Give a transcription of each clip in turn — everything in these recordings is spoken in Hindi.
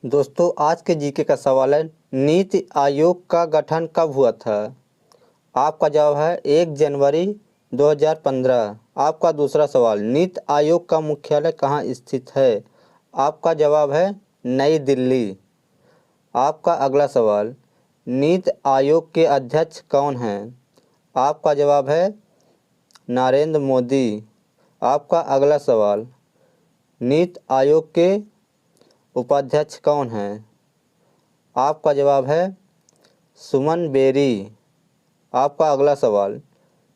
दोस्तों आज के जीके का सवाल है, नीति आयोग का गठन कब हुआ था? आपका जवाब है 1 जनवरी 2015। आपका दूसरा सवाल, नीति आयोग का मुख्यालय कहाँ स्थित है? आपका जवाब है नई दिल्ली। आपका अगला सवाल, नीति आयोग के अध्यक्ष कौन हैं? आपका जवाब है नरेंद्र मोदी। आपका अगला सवाल, नीति आयोग के उपाध्यक्ष कौन हैं? आपका जवाब है सुमन बेरी। आपका अगला सवाल,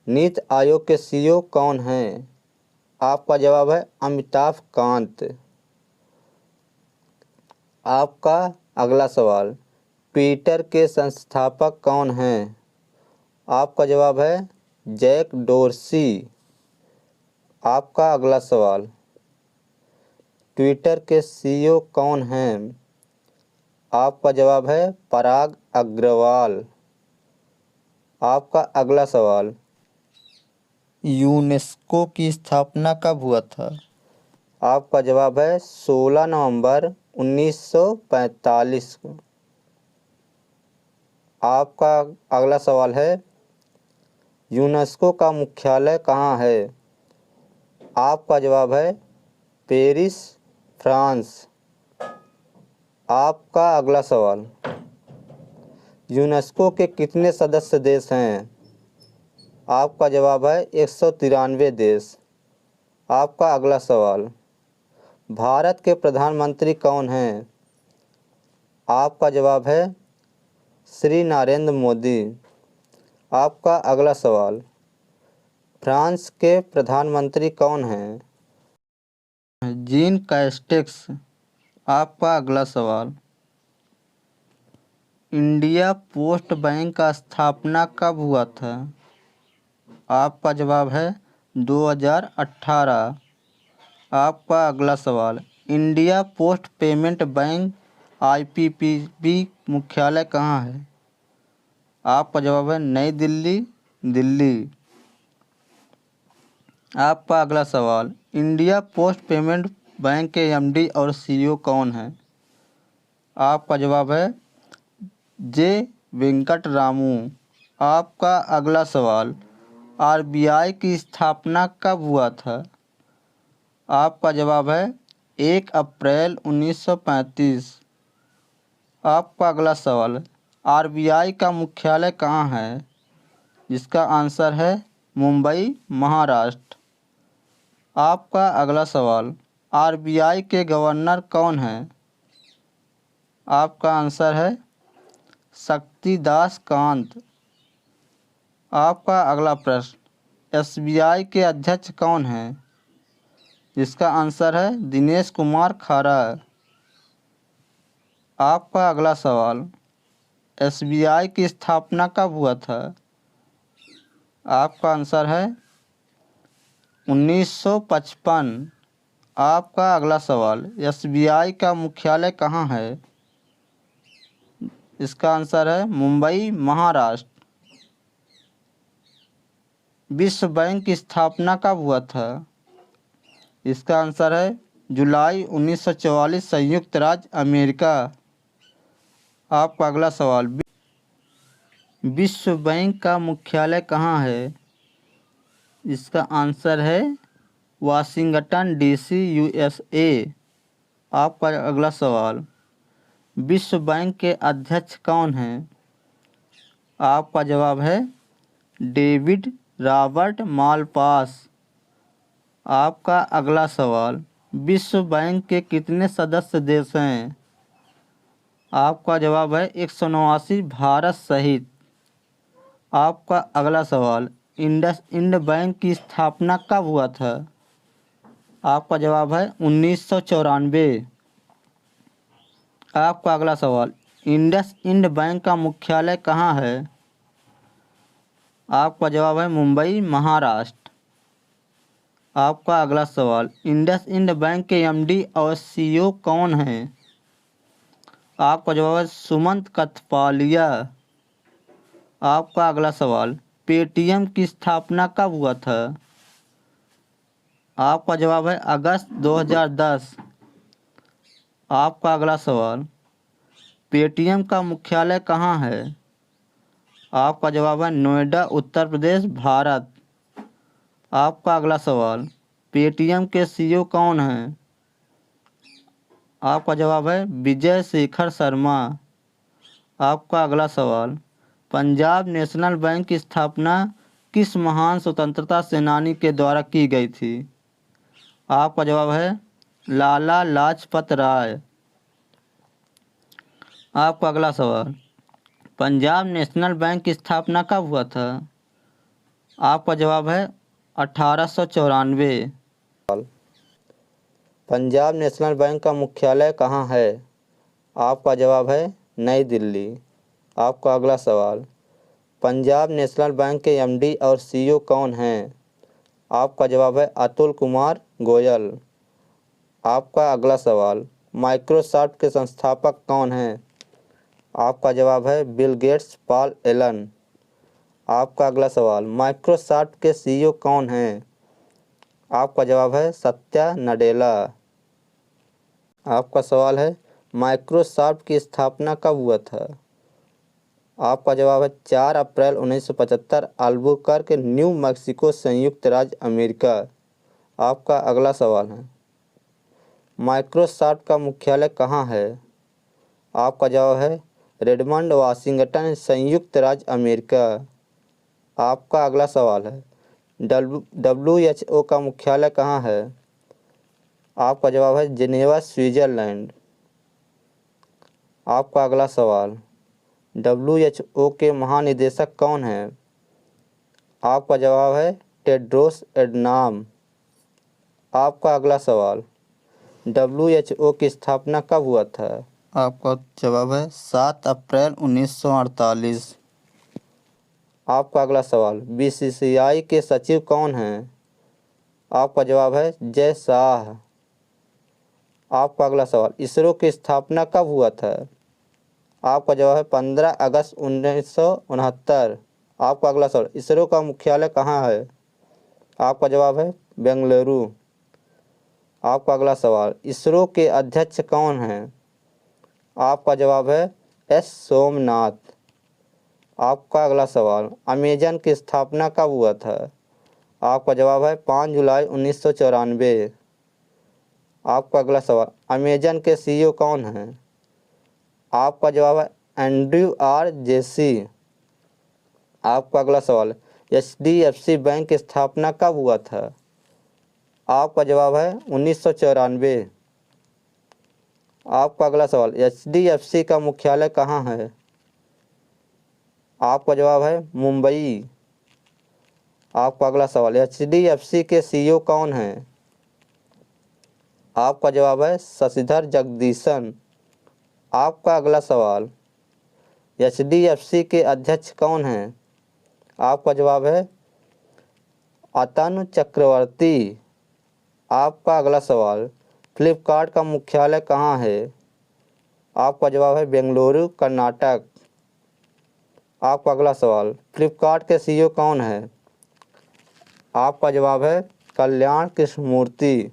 नीति आयोग के सीईओ कौन हैं? आपका जवाब है अमिताभ कांत। आपका अगला सवाल, ट्विटर के संस्थापक कौन हैं? आपका जवाब है जैक डोर्सी। आपका अगला सवाल, ट्विटर के सीईओ कौन हैं? आपका जवाब है पराग अग्रवाल। आपका अगला सवाल, यूनेस्को की स्थापना कब हुआ था? आपका जवाब है 16 नवंबर 1945 को। आपका अगला सवाल है, यूनेस्को का मुख्यालय कहाँ है? आपका जवाब है पेरिस, फ्रांस। आपका अगला सवाल, यूनेस्को के कितने सदस्य देश हैं? आपका जवाब है 193 देश। आपका अगला सवाल, भारत के प्रधानमंत्री कौन हैं? आपका जवाब है श्री नरेंद्र मोदी। आपका अगला सवाल, फ्रांस के प्रधानमंत्री कौन हैं? Gene Castex. आपका अगला सवाल, इंडिया पोस्ट बैंक का स्थापना कब हुआ था? आपका जवाब है 2018। आपका अगला सवाल, India post payment bank IPPB मुख्यालय कहाँ है? आपका जवाब है नई दिल्ली, दिल्ली। आपका अगला सवाल, इंडिया पोस्ट पेमेंट बैंक के MD और CEO कौन हैं? आपका जवाब है जे वेंकट रामू। आपका अगला सवाल, RBI की स्थापना कब हुआ था? आपका जवाब है 1 अप्रैल 1935। आपका अगला सवाल, RBI का मुख्यालय कहाँ है? जिसका आंसर है मुंबई, महाराष्ट्र। आपका अगला सवाल, RBI के गवर्नर कौन हैं? आपका आंसर है शक्तिदास कांत। आपका अगला प्रश्न, SBI के अध्यक्ष कौन हैं? जिसका आंसर है दिनेश कुमार खारा। आपका अगला सवाल, SBI की स्थापना कब हुआ था? आपका आंसर है 1955। आपका अगला सवाल, SBI का मुख्यालय कहाँ है? इसका आंसर है मुंबई, महाराष्ट्र। विश्व बैंक की स्थापना कब हुआ था? इसका आंसर है जुलाई 1944, संयुक्त राज्य अमेरिका। आपका अगला सवाल, विश्व बैंक का मुख्यालय कहाँ है? इसका आंसर है वाशिंगटन DC, USA। आपका अगला सवाल, विश्व बैंक के अध्यक्ष कौन हैं? आपका जवाब है डेविड रॉबर्ट मालपास। आपका अगला सवाल, विश्व बैंक के कितने सदस्य देश हैं? आपका जवाब है 189, भारत सहित। आपका अगला सवाल, इंडसइंड बैंक की स्थापना कब हुआ था? आपका जवाब है 1994। आपका अगला सवाल, इंडसइंड बैंक का मुख्यालय कहाँ है? आपका जवाब है मुंबई, महाराष्ट्र। आपका अगला सवाल, इंडसइंड बैंक के MD और CEO कौन हैं? आपका जवाब है सुमंत कथपालिया। आपका अगला सवाल, पेटीएम की स्थापना कब हुआ था? आपका जवाब है अगस्त 2010। आपका अगला सवाल, पेटीएम का मुख्यालय कहाँ है? आपका जवाब है नोएडा, उत्तर प्रदेश, भारत। आपका अगला सवाल, पेटीएम के सीईओ कौन हैं? आपका जवाब है विजय शेखर शर्मा। आपका अगला सवाल, पंजाब नेशनल बैंक की स्थापना किस महान स्वतंत्रता सेनानी के द्वारा की गई थी? आपका जवाब है लाला लाजपत राय। आपका अगला सवाल, पंजाब नेशनल बैंक की स्थापना कब हुआ था? आपका जवाब है 1894। पंजाब नेशनल बैंक का मुख्यालय कहाँ है? आपका जवाब है नई दिल्ली। आपका अगला सवाल, पंजाब नेशनल बैंक के एमडी और सीईओ कौन हैं? आपका जवाब है अतुल कुमार गोयल। आपका अगला सवाल, माइक्रोसॉफ्ट के संस्थापक कौन हैं? आपका जवाब है बिल गेट्स, पॉल एलन। आपका अगला सवाल, माइक्रोसॉफ्ट के सीईओ कौन हैं? आपका जवाब है सत्या नडेला। आपका सवाल है माइक्रोसॉफ्ट की स्थापना कब हुआ था? आपका जवाब है 4 अप्रैल 1975, अल्बुकर्क, न्यू मैक्सिको, संयुक्त राज्य अमेरिका। आपका अगला सवाल है माइक्रोसॉफ्ट का मुख्यालय कहाँ है? आपका जवाब है रेडमंड, वाशिंगटन, संयुक्त राज्य अमेरिका। आपका अगला सवाल है WHO का मुख्यालय कहाँ है? आपका जवाब है जिनेवा, स्विट्जरलैंड। आपका अगला सवाल, WHO के महानिदेशक कौन हैं? आपका जवाब है टेड्रोस एडनाम। आपका अगला सवाल, WHO की स्थापना कब हुआ था? आपका जवाब है 7 अप्रैल 1948। आपका अगला सवाल, BCCI के सचिव कौन हैं? आपका जवाब है जय शाह। आपका अगला सवाल, इसरो की स्थापना कब हुआ था? आपका जवाब है 15 अगस्त 1969। आपका अगला सवाल, इसरो का मुख्यालय कहाँ है? आपका जवाब है बेंगलुरु। आपका अगला सवाल, इसरो के अध्यक्ष कौन हैं? आपका जवाब है एस सोमनाथ। आपका अगला सवाल, अमेजन की स्थापना कब हुआ था? आपका जवाब है 5 जुलाई 1994। आपका अगला सवाल, अमेजन के सीईओ कौन हैं? आपका जवाब है एंड्रयू आर जेसी। आपका अगला सवाल, HDFC बैंक की स्थापना कब हुआ था? आपका जवाब है 1994। आपका अगला सवाल, HDFC का मुख्यालय कहाँ है? आपका जवाब है मुंबई। आपका अगला सवाल, HDFC के सीईओ कौन हैं? आपका जवाब है शशिधर जगदीशन। आपका अगला सवाल, HDFC के अध्यक्ष कौन हैं? आपका जवाब है अतनु चक्रवर्ती। आपका अगला सवाल, फ्लिपकार्ट का मुख्यालय कहाँ है? आपका जवाब है बेंगलुरु, कर्नाटक। आपका अगला सवाल, फ्लिपकार्ट के सीईओ कौन है? आपका जवाब है कल्याण कृष्णमूर्ति।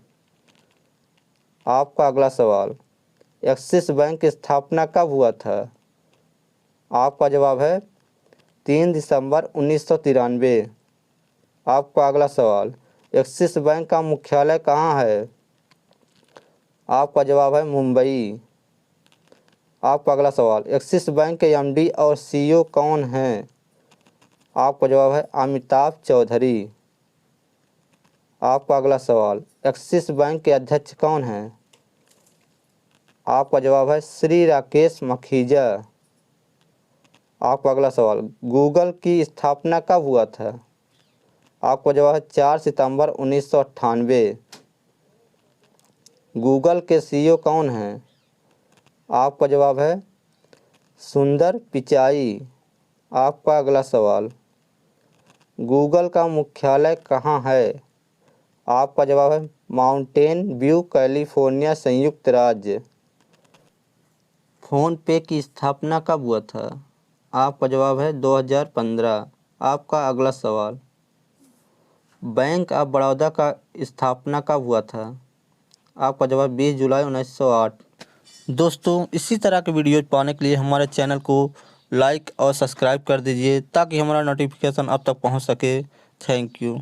आपका अगला सवाल, एक्सिस बैंक की स्थापना कब हुआ था? आपका जवाब है 3 दिसंबर 1993। आपका अगला सवाल, एक्सिस बैंक का मुख्यालय कहाँ है? आपका जवाब है मुंबई। आपका अगला सवाल, एक्सिस बैंक के एमडी और सीईओ कौन हैं? आपका जवाब है अमिताभ चौधरी। आपका अगला सवाल, एक्सिस बैंक के अध्यक्ष कौन हैं? आपका जवाब है श्री राकेश मखीजा। आपका अगला सवाल, गूगल की स्थापना कब हुआ था? आपका जवाब है 4 सितंबर 1998। गूगल के सीईओ कौन हैं? आपका जवाब है सुंदर पिचाई। आपका अगला सवाल, गूगल का मुख्यालय कहाँ है? आपका जवाब है माउंटेन व्यू, कैलिफोर्निया, संयुक्त राज्य। फ़ोन पे की स्थापना कब हुआ था? आपका जवाब है 2015। आपका अगला सवाल, बैंक ऑफ बड़ौदा का स्थापना कब हुआ था? आपका जवाब 20 जुलाई 1908। दोस्तों इसी तरह के वीडियो पाने के लिए हमारे चैनल को लाइक और सब्सक्राइब कर दीजिए ताकि हमारा नोटिफिकेशन आप तक पहुंच सके। Thank you.